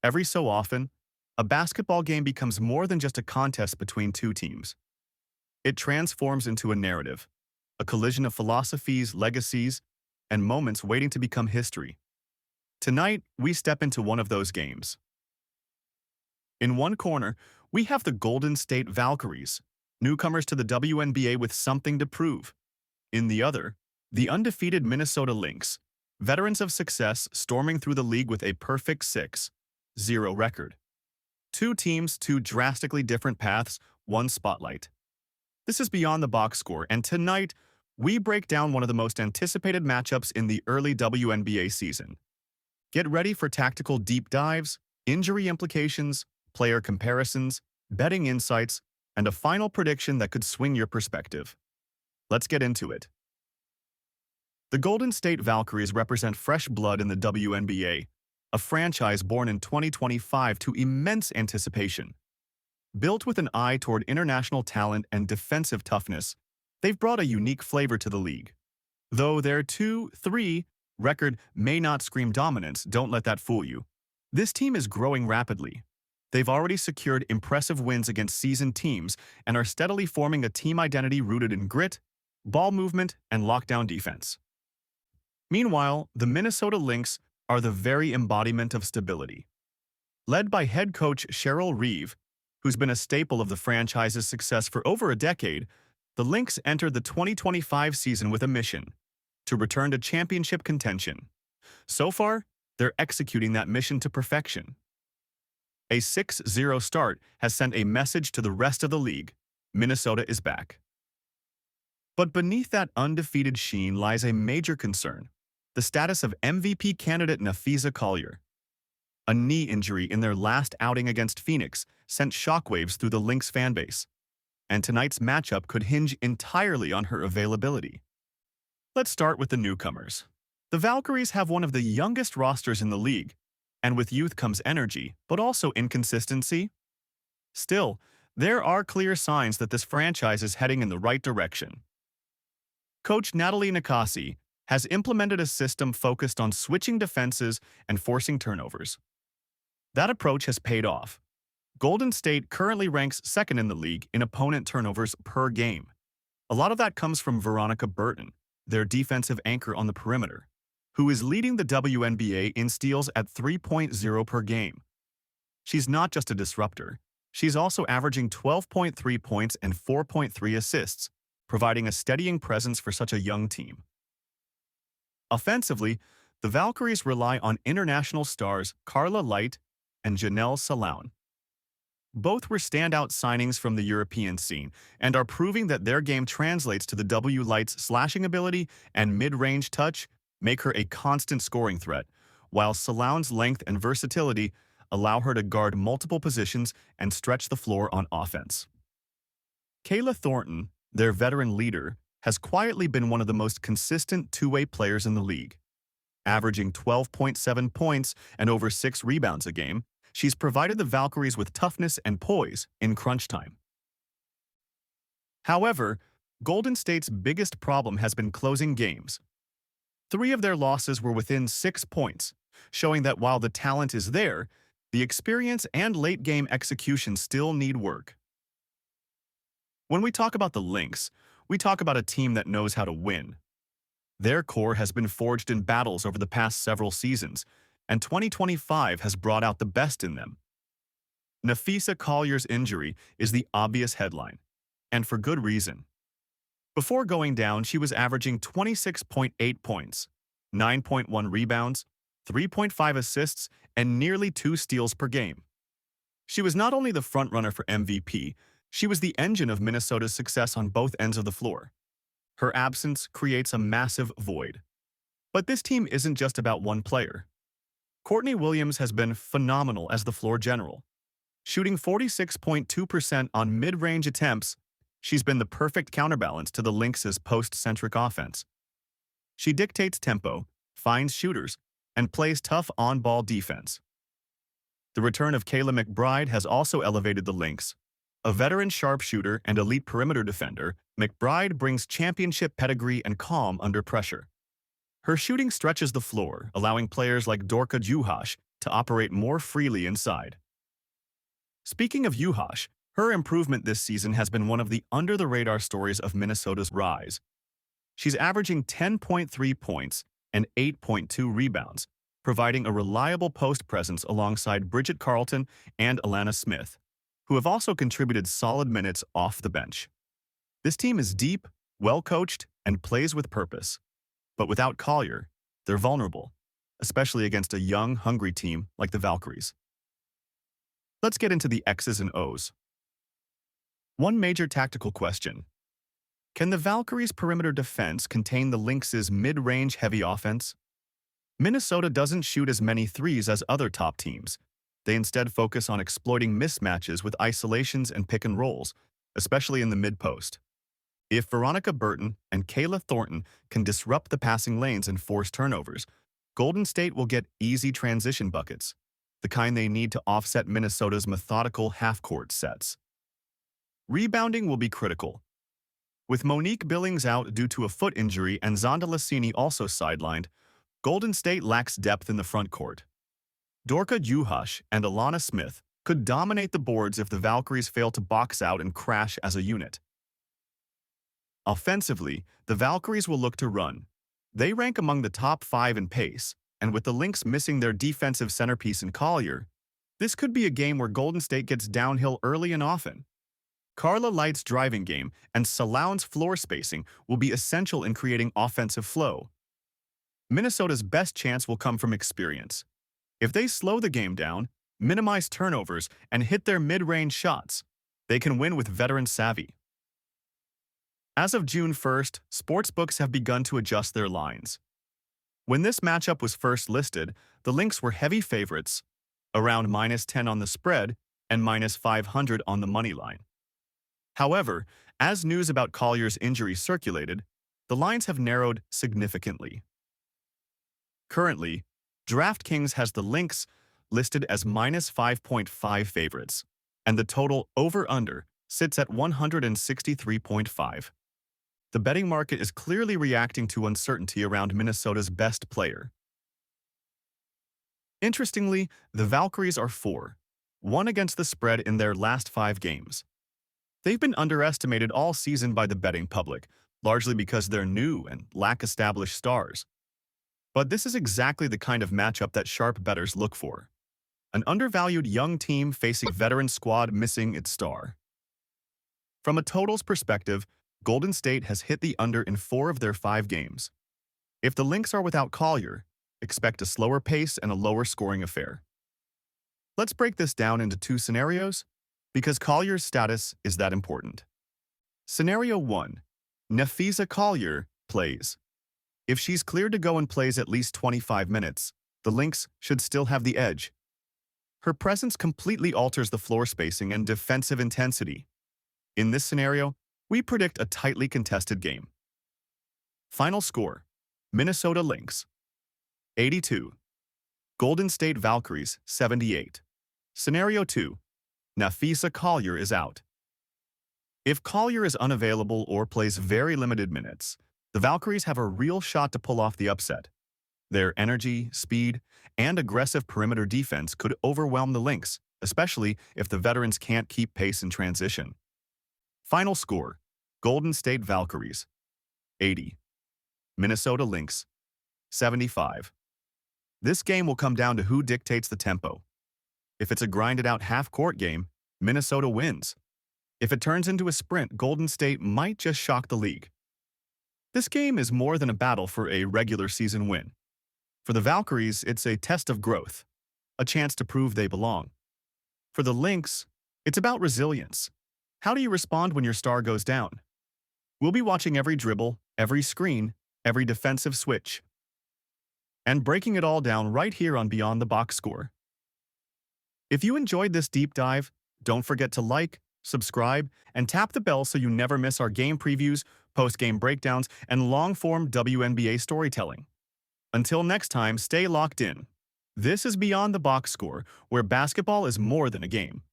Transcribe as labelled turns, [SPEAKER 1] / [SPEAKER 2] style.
[SPEAKER 1] Every so often, a basketball game becomes more than just a contest between two teams. It transforms into a narrative, a collision of philosophies, legacies, and moments waiting to become history. Tonight, we step into one of those games. In one corner, we have the Golden State Valkyries, newcomers to the WNBA with something to prove. In the other, the undefeated Minnesota Lynx, veterans of success storming through the league with a perfect 6-0 record. Two teams, two drastically different paths, one spotlight. This is Beyond the Box Score, and tonight, we break down one of the most anticipated matchups in the early WNBA season. Get ready for tactical deep dives, injury implications, player comparisons, betting insights, and a final prediction that could swing your perspective. Let's get into it. The Golden State Valkyries represent fresh blood in the WNBA, a franchise born in 2025 to immense anticipation. Built with an eye toward international talent and defensive toughness, they've brought a unique flavor to the league. Though their 2-3 record may not scream dominance, don't let that fool you. This team is growing rapidly. They've already secured impressive wins against seasoned teams and are steadily forming a team identity rooted in grit, ball movement, and lockdown defense. Meanwhile, the Minnesota Lynx are the very embodiment of stability. Led by head coach Cheryl Reeve, who's been a staple of the franchise's success for over a decade, the Lynx entered the 2025 season with a mission: to return to championship contention. So far, they're executing that mission to perfection. A 6-0 start has sent a message to the rest of the league: Minnesota is back. But beneath that undefeated sheen lies a major concern: the status of MVP candidate Napheesa Collier. A knee injury in their last outing against Phoenix sent shockwaves through the Lynx fanbase, and tonight's matchup could hinge entirely on her availability. Let's start with the newcomers. The Valkyries have one of the youngest rosters in the league, and with youth comes energy, but also inconsistency. Still, there are clear signs that this franchise is heading in the right direction. Coach Napheesa Collier has implemented a system focused on switching defenses and forcing turnovers. That approach has paid off. Golden State currently ranks second in the league in opponent turnovers per game. A lot of that comes from Veronica Burton, their defensive anchor on the perimeter, who is leading the WNBA in steals at 3.0 per game. She's not just a disruptor. She's also averaging 12.3 points and 4.3 assists, providing a steadying presence for such a young team. Offensively, the Valkyries rely on international stars Carla Light and Janelle Salaun. Both were standout signings from the European scene and are proving that their game translates to the W. Light's slashing ability and mid-range touch make her a constant scoring threat, while Salaun's length and versatility allow her to guard multiple positions and stretch the floor on offense. Kayla Thornton, their veteran leader, has quietly been one of the most consistent two-way players in the league. Averaging 12.7 points and over 6 rebounds a game, she's provided the Valkyries with toughness and poise in crunch time. However, Golden State's biggest problem has been closing games. 3 of their losses were within 6 points, showing that while the talent is there, the experience and late-game execution still need work. When we talk about the Lynx, we talk about a team that knows how to win. Their core has been forged in battles over the past several seasons, and 2025 has brought out the best in them. Napheesa Collier's injury is the obvious headline, and for good reason. Before going down, she was averaging 26.8 points, 9.1 rebounds, 3.5 assists, and nearly 2 steals per game. She was not only the frontrunner for MVP, she was the engine of Minnesota's success on both ends of the floor. Her absence creates a massive void. But this team isn't just about one player. Courtney Williams has been phenomenal as the floor general. Shooting 46.2% on mid-range attempts, she's been the perfect counterbalance to the Lynx's post-centric offense. She dictates tempo, finds shooters, and plays tough on-ball defense. The return of Kayla McBride has also elevated the Lynx. A veteran sharpshooter and elite perimeter defender, McBride brings championship pedigree and calm under pressure. Her shooting stretches the floor, allowing players like Dorka Juhas to operate more freely inside. Speaking of Yuhash, her improvement this season has been one of the under-the-radar stories of Minnesota's rise. She's averaging 10.3 points and 8.2 rebounds, providing a reliable post presence alongside Bridget Carlton and Alana Smith, who have also contributed solid minutes off the bench. This team is deep, well-coached, and plays with purpose. But without Collier, they're vulnerable, especially against a young, hungry team like the Valkyries. Let's get into the X's and O's. One major tactical question. Can the Valkyries' perimeter defense contain the Lynx's mid-range heavy offense? Minnesota doesn't shoot as many threes as other top teams. They instead focus on exploiting mismatches with isolations and pick and rolls, especially in the mid-post. If Veronica Burton and Kayla Thornton can disrupt the passing lanes and force turnovers, Golden State will get easy transition buckets, the kind they need to offset Minnesota's methodical half-court sets. Rebounding will be critical. With Monique Billings out due to a foot injury and Zonda Lassini also sidelined, Golden State lacks depth in the front court. Dorka Juhasz and Alana Smith could dominate the boards if the Valkyries fail to box out and crash as a unit. Offensively, the Valkyries will look to run. They rank among the top 5 in pace, and with the Lynx missing their defensive centerpiece in Collier, this could be a game where Golden State gets downhill early and often. Carla Light's driving game and Saloun's floor spacing will be essential in creating offensive flow. Minnesota's best chance will come from experience. If they slow the game down, minimize turnovers, and hit their mid-range shots, they can win with veteran savvy. As of June 1st, sportsbooks have begun to adjust their lines. When this matchup was first listed, the Lynx were heavy favorites, around -10 on the spread and -500 on the money line. However, as news about Collier's injury circulated, the lines have narrowed significantly. Currently, DraftKings has the Lynx listed as -5.5 favorites, and the total over-under sits at 163.5. The betting market is clearly reacting to uncertainty around Minnesota's best player. Interestingly, the Valkyries are 4-1 against the spread in their last 5 games. They've been underestimated all season by the betting public, largely because they're new and lack established stars. But this is exactly the kind of matchup that sharp bettors look for. An undervalued young team facing a veteran squad missing its star. From a totals perspective, Golden State has hit the under in 4 of their 5 games. If the Lynx are without Collier, expect a slower pace and a lower scoring affair. Let's break this down into 2 scenarios, because Collier's status is that important. Scenario 1. Napheesa Collier plays. If she's cleared to go and plays at least 25 minutes, the Lynx should still have the edge. Her presence completely alters the floor spacing and defensive intensity. In this scenario, we predict a tightly contested game. Final score: Minnesota Lynx 82, Golden State Valkyries 78. Scenario 2. Napheesa Collier is out. If Collier is unavailable or plays very limited minutes, the Valkyries have a real shot to pull off the upset. Their energy, speed, and aggressive perimeter defense could overwhelm the Lynx, especially if the veterans can't keep pace in transition. Final score: Golden State Valkyries 80, Minnesota Lynx 75. This game will come down to who dictates the tempo. If it's a grinded-out half-court game, Minnesota wins. If it turns into a sprint, Golden State might just shock the league. This game is more than a battle for a regular season win. For the Valkyries, it's a test of growth, a chance to prove they belong. For the Lynx, it's about resilience. How do you respond when your star goes down? We'll be watching every dribble, every screen, every defensive switch, and breaking it all down right here on Beyond the Box Score. If you enjoyed this deep dive, don't forget to like, subscribe, and tap the bell so you never miss our game previews, post-game breakdowns, and long-form WNBA storytelling. Until next time, stay locked in. This is Beyond the Box Score, where basketball is more than a game.